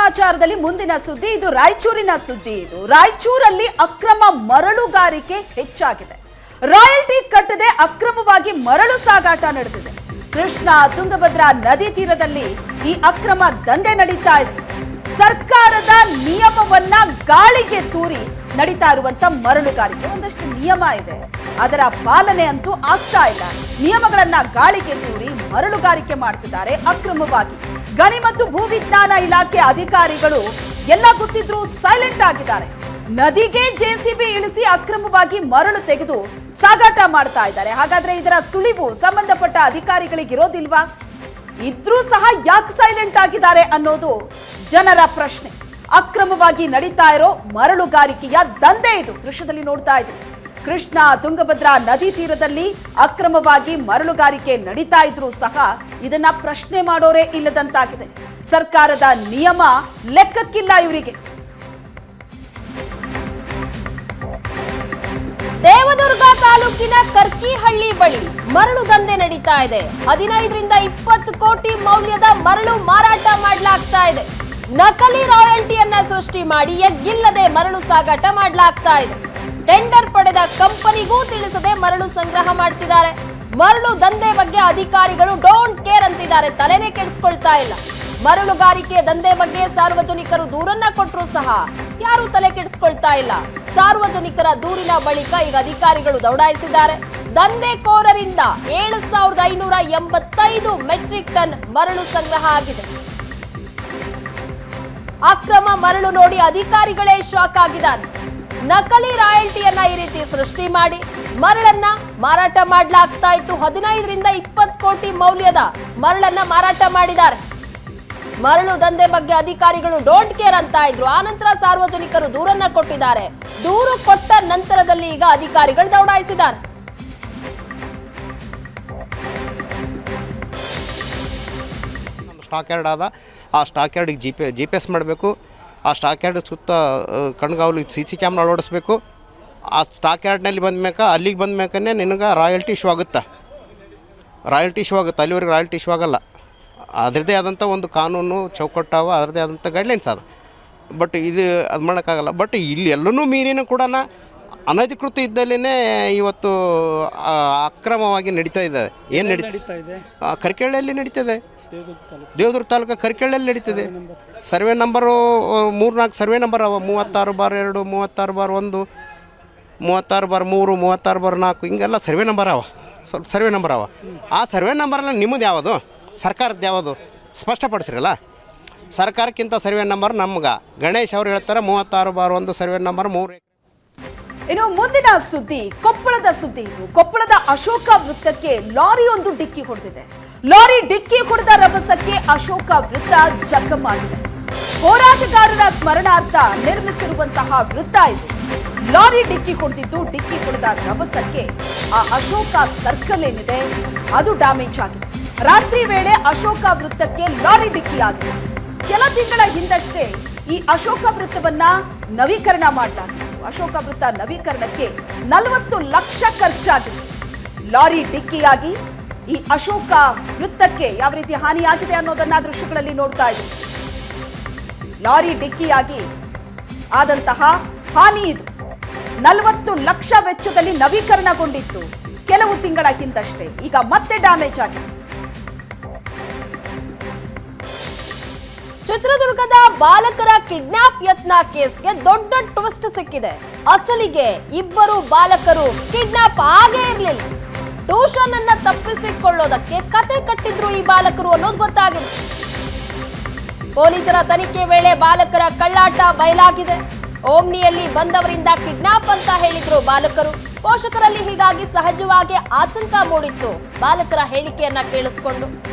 ಸಮಾಚಾರದಲ್ಲಿ ಮುಂದಿನ ಸುದ್ದಿ, ಇದು ರಾಯಚೂರಿನ ಸುದ್ದಿ. ಇದು ರಾಯಚೂರಲ್ಲಿ ಅಕ್ರಮ ಮರಳುಗಾರಿಕೆ ಹೆಚ್ಚಾಗಿದೆ. ರಾಯಲ್ಟಿ ಕಟ್ಟದೆ ಅಕ್ರಮವಾಗಿ ಮರಳು ಸಾಗಾಟ ನಡೆದಿದೆ. ಕೃಷ್ಣಾ ತುಂಗಭದ್ರಾ ನದಿ ತೀರದಲ್ಲಿ ಈ ಅಕ್ರಮ ದಂಧೆ ನಡೀತಾ ಇದೆ. ಸರ್ಕಾರದ ನಿಯಮವನ್ನ ಗಾಳಿಗೆ ತೂರಿ ನಡೀತಾ ಇರುವಂತ ಮರಳುಗಾರಿಕೆ. ಒಂದಷ್ಟು ನಿಯಮ ಇದೆ, ಅದರ ಪಾಲನೆ ಅಂತೂ ಆಗ್ತಾ ಇಲ್ಲ. ನಿಯಮಗಳನ್ನ ಗಾಳಿಗೆ ತೂರಿ ಮರಳುಗಾರಿಕೆ ಮಾಡ್ತಿದ್ದಾರೆ ಅಕ್ರಮವಾಗಿ. ಗಣಿ ಮತ್ತು ಭೂವಿಜ್ಞಾನ ಇಲಾಖೆ ಅಧಿಕಾರಿಗಳು ಎಲ್ಲ ಗೊತ್ತಿದ್ರು ಸೈಲೆಂಟ್ ಆಗಿದ್ದಾರೆ. ನದಿಗೆ ಜೆಸಿಬಿ ಇಳಿಸಿ ಅಕ್ರಮವಾಗಿ ಮರಳು ತೆಗೆದು ಸಾಗಾಟ ಮಾಡ್ತಾ ಇದ್ದಾರೆ. ಹಾಗಾದ್ರೆ ಇದರ ಸುಳಿವು ಸಂಬಂಧಪಟ್ಟ ಅಧಿಕಾರಿಗಳಿಗೆ ಇರೋದಿಲ್ವಾ? ಇದ್ರೂ ಸಹ ಯಾಕೆ ಸೈಲೆಂಟ್ ಆಗಿದ್ದಾರೆ ಅನ್ನೋದು ಜನರ ಪ್ರಶ್ನೆ. ಅಕ್ರಮವಾಗಿ ನಡೀತಾ ಇರೋ ಮರಳುಗಾರಿಕೆಯ ದಂಧೆ ಇದು. ದೃಶ್ಯದಲ್ಲಿ ನೋಡ್ತಾ ಇದ್ದೀವಿ, ಕೃಷ್ಣಾ ತುಂಗಭದ್ರಾ ನದಿ ತೀರದಲ್ಲಿ ಅಕ್ರಮವಾಗಿ ಮರಳುಗಾರಿಕೆ ನಡೀತಾ ಇದ್ರೂ ಸಹ ಇದನ್ನ ಪ್ರಶ್ನೆ ಮಾಡೋರೇ ಇಲ್ಲದಂತಾಗಿದೆ. ಸರ್ಕಾರದ ನಿಯಮ ಲೆಕ್ಕಕ್ಕಿಲ್ಲ ಇವರಿಗೆ. ದೇವದುರ್ಗ ತಾಲೂಕಿನ ಕರ್ಕಿಹಳ್ಳಿ ಬಳಿ ಮರಳು ದಂಧೆ ನಡೀತಾ ಇದೆ. 15 ರಿಂದ 20 ಕೋಟಿ ಮೌಲ್ಯದ ಮರಳು ಮಾರಾಟ ಮಾಡಲಾಗ್ತಾ ಇದೆ. ನಕಲಿ ರಾಯಲ್ಟಿಯನ್ನ ಸೃಷ್ಟಿ ಮಾಡಿ ಎಗ್ಗಿಲ್ಲದೆ ಮರಳು ಸಾಗಾಟ ಮಾಡಲಾಗ್ತಾ ಇದೆ. ಟೆಂಡರ್ ಪಡೆದ ಕಂಪನಿಗೂ ತಿಳಿಸದೆ ಮರಳು ಸಂಗ್ರಹ ಮಾಡ್ತಿದ್ದಾರೆ. ಮರಳು ದಂಧೆ ಬಗ್ಗೆ ಅಧಿಕಾರಿಗಳು ಡೋಂಟ್ ಕೇರ್ ಅಂತಿದ್ದಾರೆ, ತಲೆನೇ ಕೆಡಿಸ್ಕೊಳ್ತಾ ಇಲ್ಲ. ಮರಳುಗಾರಿಕೆ ದಂಧೆ ಬಗ್ಗೆ ಸಾರ್ವಜನಿಕರು ದೂರನ್ನ ಕೊಟ್ಟರು ಸಹ ಯಾರು ತಲೆ ಕೆಡಿಸ್ಕೊಳ್ತಾ ಇಲ್ಲ. ಸಾರ್ವಜನಿಕರ ದೂರಿನ ಬಳಿಕ ಈಗ ಅಧಿಕಾರಿಗಳು ದೌಡಾಯಿಸಿದ್ದಾರೆ. ದಂಧೆಕೋರರಿಂದ 7585 ಮೆಟ್ರಿಕ್ ಟನ್ ಮರಳು ಸಂಗ್ರಹ ಆಗಿದೆ. ಅಕ್ರಮ ಮರಳು ನೋಡಿ ಅಧಿಕಾರಿಗಳೇ ಶಾಕ್ ಆಗಿದ್ದಾರೆ. ನಕಲಿ ರಾಯಲ್ಟಿಯನ್ನ ಈ ರೀತಿ ಸೃಷ್ಟಿ ಮಾಡಿ ಮರಳನ್ನ ಮಾರಾಟ ಮಾಡಲಾಗ್ತಾ ಇತ್ತು. 15 ರಿಂದ 20 ಕೋಟಿ ಮೌಲ್ಯದ ಮರಳನ್ನ ಮಾರಾಟ ಮಾಡಿದ್ದಾರೆ. ಮರಳು ದಂಧೆ ಬಗ್ಗೆ ಅಧಿಕಾರಿಗಳು ಡೋಂಟ್ ಕೇರ್ ಅಂತ ಇದ್ರು. ಆನಂತರ ಸಾರ್ವಜನಿಕರು ದೂರನ್ನ ಕೊಟ್ಟಿದ್ದಾರೆ. ದೂರು ಕೊಟ್ಟ ನಂತರದಲ್ಲಿ ಈಗ ಅಧಿಕಾರಿಗಳು ದೌಡಾಯಿಸಿದ್ದಾರೆ. ಸ್ಟಾಕ್ ಯಾರ್ಡ್ ಆದ, ಆ ಸ್ಟಾಕ್ ಯಾರ್ಡಿಗೆ GPS ಮಾಡಬೇಕು. ಆ ಸ್ಟಾಕ್ ಯಾರ್ಡ್ ಸುತ್ತ ಕಣ್ಗಾವಲು CC ಕ್ಯಾಮ್ರಾ ಅಳವಡಿಸ್ಬೇಕು. ಆ ಸ್ಟಾಕ್ ಯಾರ್ಡ್ನಲ್ಲಿ ಬಂದ ಅಲ್ಲಿಗೆ ಬಂದ ಮೇಕನೇ ನಿನಗೆ ರಾಯಲ್ಟಿ ಇಶ್ಯೂ ಆಗುತ್ತೆ. ಅಲ್ಲಿವರೆಗೆ ರಾಯಲ್ಟಿ ಇಶ್ಯೂ ಆಗಲ್ಲ. ಅದರದ್ದೇ ಆದಂಥ ಒಂದು ಕಾನೂನು ಚೌಕಟ್ಟಾವ, ಅದರದ್ದೇ ಆದಂಥ ಗೈಡ್ಲೈನ್ಸ್ ಅದು. ಬಟ್ ಇದು ಅದು ಮಾಡೋಕ್ಕಾಗಲ್ಲ. ಬಟ್ ಇಲ್ಲಿ ಎಲ್ಲನೂ ಮೀರಿನೂ ಕೂಡ ಅನಧಿಕೃತ ಇದ್ದಲ್ಲೇ ಇವತ್ತು ಅಕ್ರಮವಾಗಿ ನಡೀತಾ ಇದೆ. ಏನು ನಡೀತಾ ಇದೆ? ಕರ್ಕೇಳಲ್ಲಿ ನಡೀತದೆ. ದೇವದುರ್ಗ ತಾಲೂಕು ಕರ್ಕೇಳಲ್ಲಿ ನಡೀತದೆ. ಸರ್ವೆ ನಂಬರು 3-4 ಸರ್ವೆ ನಂಬರ್ ಅವ. 36/2, 36/1, 36/3, 36/4 ಹಿಂಗೆಲ್ಲ ಸರ್ವೆ ನಂಬರ್ ಅವ. ಸ್ವಲ್ಪ ಸರ್ವೆ ನಂಬರ್ ಅವ. ಆ ಸರ್ವೆ ನಂಬರಲ್ಲಿ ನಿಮ್ಮದು ಯಾವುದು, ಸರ್ಕಾರದ್ದು ಯಾವುದು ಸ್ಪಷ್ಟಪಡಿಸ್ರಲ್ಲ. ಸರ್ಕಾರಕ್ಕಿಂತ ಸರ್ವೆ ನಂಬರ್ ನಮ್ಗೆ ಗಣೇಶ್ ಅವರು ಹೇಳ್ತಾರೆ 36/1 ಸರ್ವೆ ನಂಬರ್ 3. ಇನ್ನು ಮುಂದಿನ ಸುದ್ದಿ ಕೊಪ್ಪಳದ ಸುದ್ದಿ. ಇದು ಕೊಪ್ಪಳದ ಅಶೋಕ ವೃತ್ತಕ್ಕೆ ಲಾರಿ ಒಂದು ಡಿಕ್ಕಿ ಹೊಡೆದಿದೆ. ಲಾರಿ ಡಿಕ್ಕಿ ಹೊಡೆದ ರಭಸಕ್ಕೆ ಅಶೋಕ ವೃತ್ತ ಜಖಮಾಗಿದೆ. ಹೋರಾಟಗಾರರ ಸ್ಮರಣಾರ್ಥ ನಿರ್ಮಿಸಿರುವಂತಹ ವೃತ್ತ ಇದು. ಲಾರಿ ಡಿಕ್ಕಿ ಹೊಡೆದ ರಭಸಕ್ಕೆ ಆ ಅಶೋಕ ಸರ್ಕಲ್ ಏನಿದೆ ಅದು ಡ್ಯಾಮೇಜ್ ಆಗಿದೆ. ರಾತ್ರಿ ವೇಳೆ ಅಶೋಕ ವೃತ್ತಕ್ಕೆ ಲಾರಿ ಡಿಕ್ಕಿ ಆಗಿದೆ. ಕೆಲ ತಿಂಗಳ ಹಿಂದಷ್ಟೇ ಈ ಅಶೋಕ ವೃತ್ತವನ್ನ ನವೀಕರಣ ಮಾಡಲಾಗಿತ್ತು. ಅಶೋಕ ವೃತ್ತ ನವೀಕರಣಕ್ಕೆ 40 ಲಕ್ಷ ಖರ್ಚಾಗಿತ್ತು. ಲಾರಿ ಡಿಕ್ಕಿಯಾಗಿ ಈ ಅಶೋಕ ವೃತ್ತಕ್ಕೆ ಯಾವ ರೀತಿ ಹಾನಿಯಾಗಿದೆ ಅನ್ನೋದನ್ನ ದೃಶ್ಯಗಳಲ್ಲಿ ನೋಡ್ತಾ ಇದ್ದೀವಿ. ಲಾರಿ ಡಿಕ್ಕಿಯಾಗಿ ಆದಂತಹ ಹಾನಿ ಇದು. 40 ಲಕ್ಷ ವೆಚ್ಚದಲ್ಲಿ ನವೀಕರಣಗೊಂಡಿತ್ತು ಕೆಲವು ತಿಂಗಳ ಹಿಂದಷ್ಟೇ. ಈಗ ಮತ್ತೆ ಡ್ಯಾಮೇಜ್ ಆಗಿದೆ. ಚಿತ್ರದುರ್ಗದ ಬಾಲಕರ ಕಿಡ್ನಾಪ್ ಯತ್ನ ಕೇಸ್ಗೆ ದೊಡ್ಡ ಟ್ವಿಸ್ಟ್ ಸಿಕ್ಕಿದೆ. ಅಸಲಿಗೆ ಇಬ್ಬರು ಬಾಲಕರು ಕಿಡ್ನಾಪ್ ಆಗೇ ಇರಲಿಲ್ಲ. ಟ್ಯೂಷನ್ ಅನ್ನ ತಪ್ಪಿಸಿಕೊಳ್ಳೋದಕ್ಕೆ ಕತೆ ಕಟ್ಟಿದ್ರು ಈ ಬಾಲಕರು ಅನ್ನೋದು ಗೊತ್ತಾಗಿದೆ. ಪೊಲೀಸರ ತನಿಖೆ ವೇಳೆ ಬಾಲಕರ ಕಳ್ಳಾಟ ಬಯಲಾಗಿದೆ. ಓಮ್ನಿಯಲ್ಲಿ ಬಂದವರಿಂದ ಕಿಡ್ನಾಪ್ ಅಂತ ಹೇಳಿದ್ರು ಬಾಲಕರು. ಪೋಷಕರಲ್ಲಿ ಹೀಗಾಗಿ ಸಹಜವಾಗಿ ಆತಂಕ ಮೂಡಿತ್ತು. ಬಾಲಕರ ಹೇಳಿಕೆಯನ್ನ ಕೇಳಿಸಿಕೊಂಡು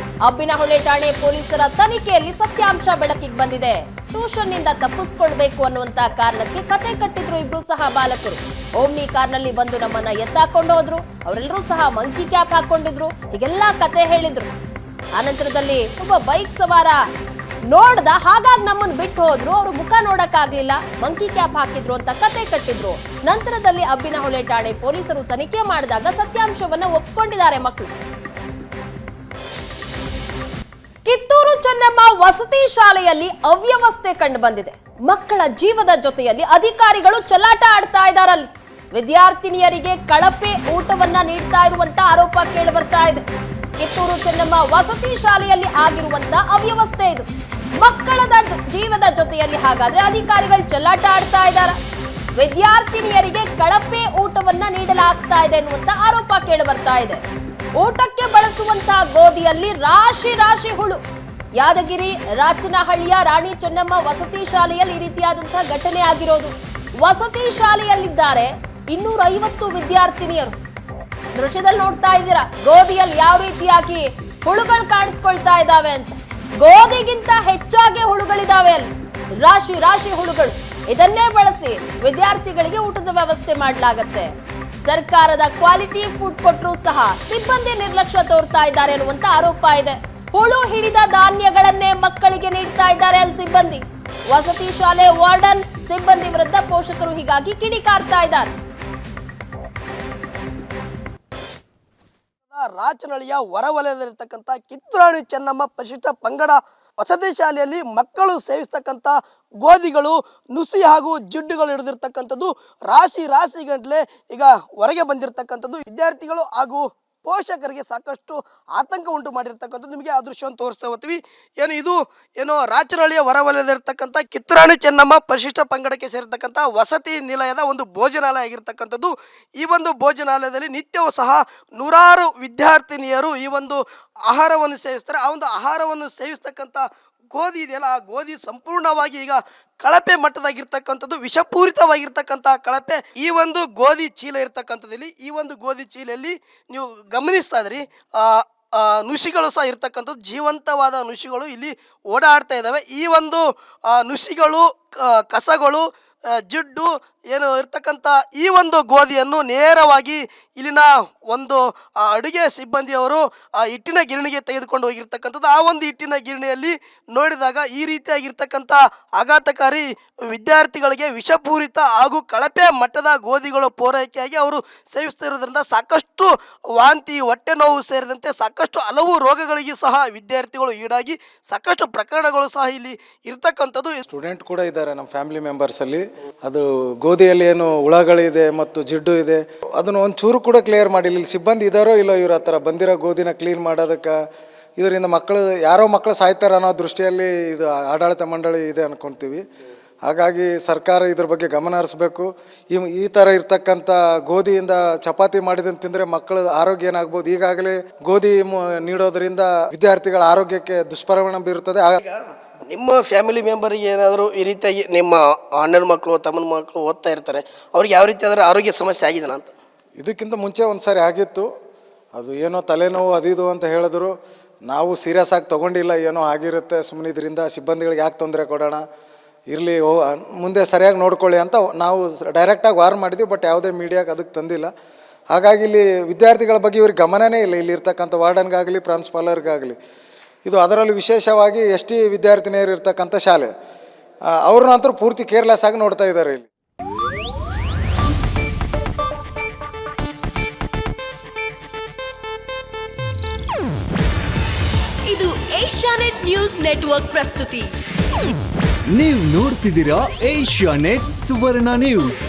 ಅಬ್ಬಿನಹೊಳೆ ಠಾಣೆ ಪೊಲೀಸರ ತನಿಖೆಯಲ್ಲಿ ಸತ್ಯಾಂಶ ಬೆಳಕಿಗೆ ಬಂದಿದೆ. ಟ್ಯೂಷನ್ ನಿಂದ ತಪ್ಪಿಸಿಕೊಳ್ಬೇಕು ಅನ್ನುವಂತ ಕಾರಣಕ್ಕೆ ಕತೆ ಕಟ್ಟಿದ್ರು ಇಬ್ರು ಸಹ ಬಾಲಕರು. ಓಮ್ನಿ ಕಾರ್ನಲ್ಲಿ ಬಂದು ನಮ್ಮನ್ನ ಎತ್ತಾಕೊಂಡು ಹೋದ್ರು. ಅವರೆಲ್ಲರೂ ಸಹ ಮಂಕಿ ಕ್ಯಾಪ್ ಹಾಕೊಂಡಿದ್ರು. ಹೀಗೆಲ್ಲ ಕತೆ ಹೇಳಿದ್ರು. ಆನಂತರದಲ್ಲಿ ಒಬ್ಬ ಬೈಕ್ ಸವಾರ ನೋಡ್ದ, ಹಾಗಾಗಿ ನಮ್ಮನ್ನು ಬಿಟ್ಟು ಹೋದ್ರು. ಅವರು ಮುಖ ನೋಡಕ್ಕಾಗ್ಲಿಲ್ಲ, ಮಂಕಿ ಕ್ಯಾಪ್ ಹಾಕಿದ್ರು ಅಂತ ಕತೆ ಕಟ್ಟಿದ್ರು. ನಂತರದಲ್ಲಿ ಅಬ್ಬಿನಹೊಳೆ ಠಾಣೆ ಪೊಲೀಸರು ತನಿಖೆ ಮಾಡಿದಾಗ ಸತ್ಯಾಂಶವನ್ನ ಒಪ್ಕೊಂಡಿದ್ದಾರೆ ಮಕ್ಕಳು. ಕಿತ್ತೂರು ಚೆನ್ನಮ್ಮ ವಸತಿ ಶಾಲೆಯಲ್ಲಿ ಅವ್ಯವಸ್ಥೆ ಕಂಡು ಬಂದಿದೆ. ಮಕ್ಕಳ ಜೀವದ ಜೊತೆಯಲ್ಲಿ ಅಧಿಕಾರಿಗಳು ಚೆಲ್ಲಾಟ ಆಡ್ತಾ ಇದ್ದಾರಲ್ಲಿ. ವಿದ್ಯಾರ್ಥಿನಿಯರಿಗೆ ಕಳಪೆ ಊಟವನ್ನ ನೀಡ್ತಾ ಇರುವಂತ ಆರೋಪ ಕೇಳಿ ಬರ್ತಾ ಇದೆ. ಕಿತ್ತೂರು ಚೆನ್ನಮ್ಮ ವಸತಿ ಶಾಲೆಯಲ್ಲಿ ಆಗಿರುವಂತ ಅವ್ಯವಸ್ಥೆ ಇದು. ಮಕ್ಕಳ ಜೀವದ ಜೊತೆಯಲ್ಲಿ ಹಾಗಾದ್ರೆ ಅಧಿಕಾರಿಗಳು ಚೆಲ್ಲಾಟ ಆಡ್ತಾ ಇದ್ದಾರ? ವಿದ್ಯಾರ್ಥಿನಿಯರಿಗೆ ಕಳಪೆ ಊಟವನ್ನ ನೀಡಲಾಗ್ತಾ ಇದೆ ಎನ್ನುವಂತ ಆರೋಪ ಕೇಳಿ ಬರ್ತಾ ಇದೆ. ಊಟಕ್ಕೆ ಬಳಸುವಂತಹ ಗೋಧಿಯಲ್ಲಿ ರಾಶಿ ರಾಶಿ ಹುಳು. ಯಾದಗಿರಿ ರಾಚನಹಳ್ಳಿಯ ರಾಣಿ ಚೆನ್ನಮ್ಮ ವಸತಿ ಶಾಲೆಯಲ್ಲಿ ಈ ರೀತಿಯಾದಂತಹ ಘಟನೆ ಆಗಿರೋದು. ವಸತಿ ಶಾಲೆಯಲ್ಲಿದ್ದಾರೆ 250 ವಿದ್ಯಾರ್ಥಿನಿಯರು. ದೃಶ್ಯದಲ್ಲಿ ನೋಡ್ತಾ ಇದ್ದೀರಾ ಗೋಧಿಯಲ್ಲಿ ಯಾವ ರೀತಿಯಾಗಿ ಹುಳುಗಳು ಕಾಣಿಸ್ಕೊಳ್ತಾ ಇದ್ದಾವೆ ಅಂತ. ಗೋಧಿಗಿಂತ ಹೆಚ್ಚಾಗಿ ಹುಳುಗಳಿದಾವೆ ಅಲ್ಲಿ, ರಾಶಿ ರಾಶಿ ಹುಳುಗಳು. ಇದನ್ನೇ ಬಳಸಿ ವಿದ್ಯಾರ್ಥಿಗಳಿಗೆ ಊಟದ ವ್ಯವಸ್ಥೆ ಮಾಡಲಾಗತ್ತೆ. ಸರ್ಕಾರದ ಕ್ವಾಲಿಟಿ ಫುಡ್ ಕೊಟ್ಟರೂ ಸಹ ಸಿಬ್ಬಂದಿ ನಿರ್ಲಕ್ಷ್ಯ ತೋರ್ತಾ ಇದ್ದಾರೆ ಅನ್ನುವಂತ ಆರೋಪ ಇದೆ. ಹುಳು ಹಿಡಿದ ಧಾನ್ಯಗಳನ್ನೇ ಮಕ್ಕಳಿಗೆ ನೀಡ್ತಾ ಇದ್ದಾರೆ ಅಲ್ಲಿ ಸಿಬ್ಬಂದಿ. ವಸತಿ ಶಾಲೆ ವಾರ್ಡನ್ ಸಿಬ್ಬಂದಿ ವಿರುದ್ಧ ಪೋಷಕರು ಹೀಗಾಗಿ ಕಿಡಿಕಾರ್ತಾ ಇದ್ದಾರೆ. ರಾಚನಹಳ್ಳಿಯ ಹೊರವಲಯದಲ್ಲಿರ್ತಕ್ಕಂಥ ಕಿತ್ತೂರಾಣಿ ಚೆನ್ನಮ್ಮ ಪರಿಶಿಷ್ಟ ಪಂಗಡ ವಸತಿ ಶಾಲೆಯಲ್ಲಿ ಮಕ್ಕಳು ಸೇವಿಸ್ತಕ್ಕಂಥ ಗೋಧಿಗಳು ನುಸಿ ಹಾಗೂ ಜಿಡ್ಡುಗಳು ಹಿಡಿದಿರ್ತಕ್ಕಂಥದ್ದು ರಾಶಿ ರಾಶಿ ಗಂಟ್ಲೆ ಈಗ ಹೊರಗೆ ಬಂದಿರತಕ್ಕಂಥದ್ದು. ವಿದ್ಯಾರ್ಥಿಗಳು ಹಾಗೂ ಪೋಷಕರಿಗೆ ಸಾಕಷ್ಟು ಆತಂಕ ಉಂಟು ಮಾಡಿರ್ತಕ್ಕಂಥದ್ದು. ನಿಮಗೆ ಆ ದೃಶ್ಯವನ್ನು ತೋರಿಸ್ತಾ ಹೋಗ್ತೀವಿ. ಏನು ರಾಚನಹಳ್ಳಿಯ ಹೊರವಲಯದಲ್ಲಿರ್ತಕ್ಕಂಥ ಕಿತ್ತೂರಾಣಿ ಚೆನ್ನಮ್ಮ ಪರಿಶಿಷ್ಟ ಪಂಗಡಕ್ಕೆ ಸೇರಿರ್ತಕ್ಕಂಥ ವಸತಿ ನಿಲಯದ ಒಂದು ಭೋಜನಾಲಯ ಆಗಿರ್ತಕ್ಕಂಥದ್ದು. ಈ ಒಂದು ಭೋಜನಾಲಯದಲ್ಲಿ ನಿತ್ಯವೂ ಸಹ ನೂರಾರು ವಿದ್ಯಾರ್ಥಿನಿಯರು ಈ ಒಂದು ಆಹಾರವನ್ನು ಸೇವಿಸ್ತಾರೆ. ಆ ಒಂದು ಆಹಾರವನ್ನು ಸೇವಿಸ್ತಕ್ಕಂಥ ಗೋಧಿ ಇದೆಯಲ್ಲ, ಆ ಗೋಧಿ ಸಂಪೂರ್ಣವಾಗಿ ಈಗ ಕಳಪೆ ಮಟ್ಟದಾಗಿರ್ತಕ್ಕಂಥದ್ದು, ವಿಷಪೂರಿತವಾಗಿರ್ತಕ್ಕಂಥ ಕಳಪೆ. ಈ ಒಂದು ಗೋಧಿ ಚೀಲ ಇರ್ತಕ್ಕಂಥದ್ದಲ್ಲಿ, ಈ ಒಂದು ಗೋಧಿ ಚೀಲಲ್ಲಿ ನೀವು ಗಮನಿಸ್ತಾ ಇದ್ರಿ ನುಸಿಗಳು ಸಹ ಇರ್ತಕ್ಕಂಥದ್ದು. ಜೀವಂತವಾದ ನುಸಿಗಳು ಇಲ್ಲಿ ಓಡಾಡ್ತಾ ಇದ್ದಾವೆ. ಈ ಒಂದು ನುಸಿಗಳು, ಕಸಗಳು, ಜಿಡ್ಡು ಏನು ಇರ್ತಕ್ಕಂಥ ಈ ಒಂದು ಗೋಧಿಯನ್ನು ನೇರವಾಗಿ ಇಲ್ಲಿನ ಒಂದು ಅಡುಗೆ ಸಿಬ್ಬಂದಿಯವರು ಹಿಟ್ಟಿನ ಗಿರಣಿಗೆ ತೆಗೆದುಕೊಂಡು ಹೋಗಿರ್ತಕ್ಕಂಥದ್ದು. ಆ ಒಂದು ಹಿಟ್ಟಿನ ಗಿರಣಿಯಲ್ಲಿ ನೋಡಿದಾಗ ಈ ರೀತಿಯಾಗಿರ್ತಕ್ಕಂಥ ಆಘಾತಕಾರಿ ವಿದ್ಯಾರ್ಥಿಗಳಿಗೆ ವಿಷಪೂರಿತ ಹಾಗೂ ಕಳಪೆ ಮಟ್ಟದ ಗೋಧಿಗಳು ಪೂರೈಕೆಯಾಗಿ ಅವರು ಸೇವಿಸ್ತಿರೋದ್ರಿಂದ ಸಾಕಷ್ಟು ವಾಂತಿ, ಹೊಟ್ಟೆ ನೋವು ಸೇರಿದಂತೆ ಸಾಕಷ್ಟು ಹಲವು ರೋಗಗಳಿಗೆ ಸಹ ವಿದ್ಯಾರ್ಥಿಗಳು ಈಡಾಗಿ ಸಾಕಷ್ಟು ಪ್ರಕರಣಗಳು ಸಹ ಇಲ್ಲಿ ಇರ್ತಕ್ಕಂಥದ್ದು. ಸ್ಟೂಡೆಂಟ್ ಕೂಡ ಇದ್ದಾರೆ ನಮ್ಮ ಫ್ಯಾಮಿಲಿ ಮೆಂಬರ್ಸಲ್ಲಿ. ಅದು ಗೋಧಿಯಲ್ಲಿ ಏನು ಹುಳಗಳಿದೆ ಮತ್ತು ಜಿಡ್ಡು ಇದೆ, ಅದನ್ನು ಒಂಚೂರು ಕೂಡ ಕ್ಲಿಯರ್ ಮಾಡಿಲ್ಲ. ಇಲ್ಲಿ ಸಿಬ್ಬಂದಿ ಇದ್ದಾರೋ ಇಲ್ಲೋ ಇವ್ರ ಹತ್ರ ಬಂದಿರೋ ಗೋಧಿನ ಕ್ಲೀನ್ ಮಾಡೋದಕ್ಕೆ. ಇದರಿಂದ ಯಾರೋ ಮಕ್ಕಳು ಸಾಯ್ತಾರೆ ಅನ್ನೋ ದೃಷ್ಟಿಯಲ್ಲಿ ಇದು ಆಡಳಿತ ಮಂಡಳಿ ಇದೆ ಅಂದ್ಕೊಳ್ತೀವಿ. ಹಾಗಾಗಿ ಸರ್ಕಾರ ಇದ್ರ ಬಗ್ಗೆ ಗಮನ ಹರಿಸ್ಬೇಕು. ಈ ಥರ ಇರ್ತಕ್ಕಂಥ ಗೋಧಿಯಿಂದ ಚಪಾತಿ ಮಾಡಿದಂತ ತಿಂದರೆ ಮಕ್ಕಳ ಆರೋಗ್ಯ ಏನಾಗ್ಬೋದು. ಈಗಾಗಲೇ ಗೋಧಿ ನೀಡೋದ್ರಿಂದ ವಿದ್ಯಾರ್ಥಿಗಳ ಆರೋಗ್ಯಕ್ಕೆ ದುಷ್ಪರಿಣಾಮ ಬೀರುತ್ತದೆ. ನಿಮ್ಮ ಫ್ಯಾಮಿಲಿ ಮೆಂಬರಿಗೆ ಏನಾದರೂ ಈ ರೀತಿಯಾಗಿ ನಿಮ್ಮ ಅಣ್ಣನ ಮಕ್ಕಳು, ತಮ್ಮನ ಮಕ್ಕಳು ಓದ್ತಾ ಇರ್ತಾರೆ, ಅವ್ರಿಗೆ ಯಾವ ರೀತಿ ಆದರೂ ಆರೋಗ್ಯ ಸಮಸ್ಯೆ ಆಗಿದೆನಾ ಅಂತ? ಇದಕ್ಕಿಂತ ಮುಂಚೆ ಒಂದು ಸಾರಿ ಆಗಿತ್ತು. ಅದು ಏನೋ ತಲೆನೋವು ಅದಿದು ಅಂತ ಹೇಳಿದ್ರು. ನಾವು ಸೀರಿಯಸ್ ಆಗಿ ತೊಗೊಂಡಿಲ್ಲ, ಏನೋ ಆಗಿರುತ್ತೆ ಸುಮ್ಮನೆ, ಇದರಿಂದ ಸಿಬ್ಬಂದಿಗಳಿಗೆ ಯಾಕೆ ತೊಂದರೆ ಕೊಡೋಣ, ಇರಲಿ ಮುಂದೆ ಸರಿಯಾಗಿ ನೋಡ್ಕೊಳ್ಳಿ ಅಂತ ನಾವು ಡೈರೆಕ್ಟಾಗಿ ವಾರ್ನ್ ಮಾಡಿದ್ವಿ. ಬಟ್ ಯಾವುದೇ ಮೀಡಿಯಾಗೆ ಅದಕ್ಕೆ ತಂದಿಲ್ಲ. ಹಾಗಾಗಿ ಇಲ್ಲಿ ವಿದ್ಯಾರ್ಥಿಗಳ ಬಗ್ಗೆ ಇವ್ರಿಗೆ ಗಮನನೇ ಇಲ್ಲ. ಇಲ್ಲಿರ್ತಕ್ಕಂಥ ವಾರ್ಡನ್ಗಾಗಲಿ ಪ್ರಿನ್ಸಿಪಾಲರ್ಗಾಗಲಿ. ಇದು ಅದರಲ್ಲೂ ವಿಶೇಷವಾಗಿ ST ವಿದ್ಯಾರ್ಥಿನಿಯರು ಇರ್ತಕ್ಕಂಥ ಶಾಲೆ, ಅವ್ರನ್ನಂತರೂ ಪೂರ್ತಿ ಕೇರ್ಲೆಸ್ ಆಗಿ ನೋಡ್ತಾ ಇದ್ದಾರೆ ಇಲ್ಲಿ. ಇದು ಏಷ್ಯಾನೆಟ್ ನ್ಯೂಸ್ ನೆಟ್ವರ್ಕ್ ಪ್ರಸ್ತುತಿ. ನೀವು ನೋಡ್ತಿದ್ದೀರಾ ಏಷ್ಯಾನೆಟ್ ಸುವರ್ಣ ನ್ಯೂಸ್.